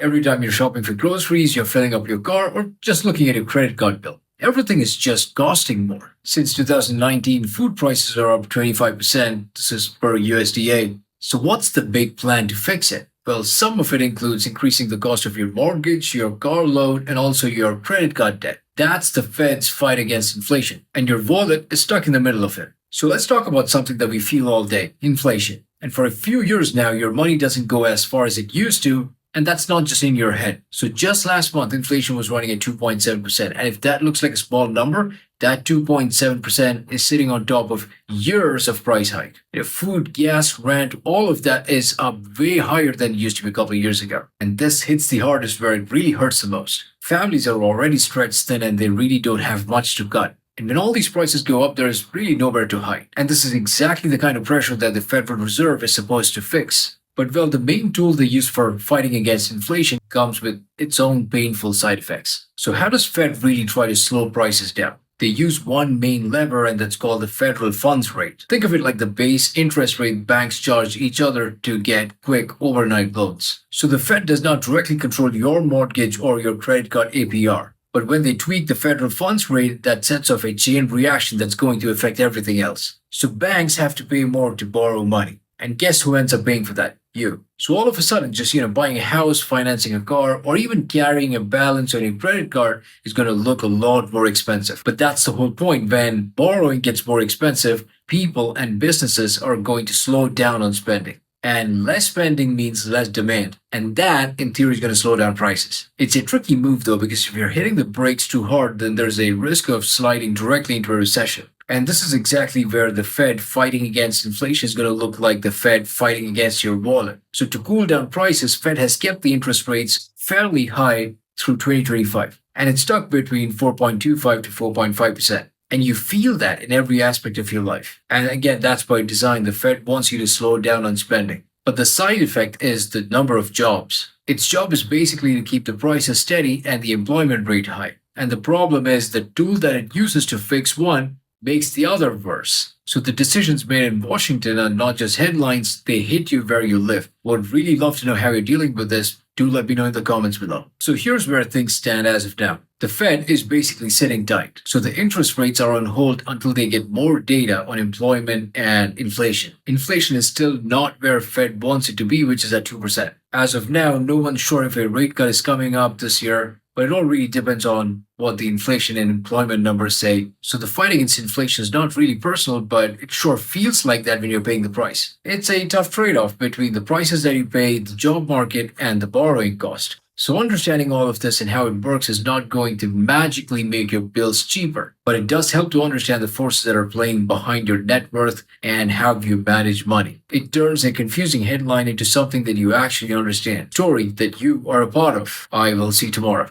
Every time you're shopping for groceries, you're filling up your car, or just looking at your credit card bill. Everything is just costing more. Since 2019, food prices are up 25%. This is per USDA. So what's the big plan to fix it? Well, some of it includes increasing the cost of your mortgage, your car loan, and also your credit card debt. That's the Fed's fight against inflation, and your wallet is stuck in the middle of it. So let's talk about something that we feel all day, inflation. And for a few years now, your money doesn't go as far as it used to, and that's not just in your head. So just last month, inflation was running at 2.7%. And if that looks like a small number, that 2.7% is sitting on top of years of price hike. Food, gas, rent, all of that is up way higher than it used to be a couple of years ago. And this hits the hardest where it really hurts the most. Families are already stretched thin and they really don't have much to cut. And when all these prices go up, there is really nowhere to hide. And this is exactly the kind of pressure that the Federal Reserve is supposed to fix. But well, the main tool they use for fighting against inflation comes with its own painful side effects. So how does Fed really try to slow prices down? They use one main lever, and that's called the federal funds rate. Think of it like the base interest rate banks charge each other to get quick overnight loans. So the Fed does not directly control your mortgage or your credit card APR. But when they tweak the federal funds rate, that sets off a chain reaction that's going to affect everything else. So banks have to pay more to borrow money. And guess who ends up paying for that? You. So all of a sudden, just buying a house, financing a car, or even carrying a balance on your credit card is going to look a lot more expensive. But that's the whole point. When borrowing gets more expensive, people and businesses are going to slow down on spending. And less spending means less demand. And that, in theory, is going to slow down prices. It's a tricky move, though, because if you're hitting the brakes too hard, then there's a risk of sliding directly into a recession. And this is exactly where the Fed fighting against inflation is going to look like the Fed fighting against your wallet. So to cool down prices, Fed has kept the interest rates fairly high through 2025. And it's stuck between 4.25 to 4.5%. And you feel that in every aspect of your life. And again, that's by design. The Fed wants you to slow down on spending. But the side effect is the number of jobs. Its job is basically to keep the prices steady and the employment rate high. And the problem is the tool that it uses to fix one makes the other worse. So the decisions made in Washington are not just headlines, they hit you where you live. Would really love to know how you're dealing with this. Do let me know in the comments below. So here's where things stand as of now. The Fed is basically sitting tight. So the interest rates are on hold until they get more data on employment and inflation. Inflation is still not where Fed wants it to be, which is at 2%. As of now, no one's sure if a rate cut is coming up this year, but it all really depends on what the inflation and employment numbers say. So the fight against inflation is not really personal, but it sure feels like that when you're paying the price. It's a tough trade-off between the prices that you pay, the job market, and the borrowing cost. So understanding all of this and how it works is not going to magically make your bills cheaper, but it does help to understand the forces that are playing behind your net worth and how you manage money. It turns a confusing headline into something that you actually understand, story that you are a part of. I will see you tomorrow.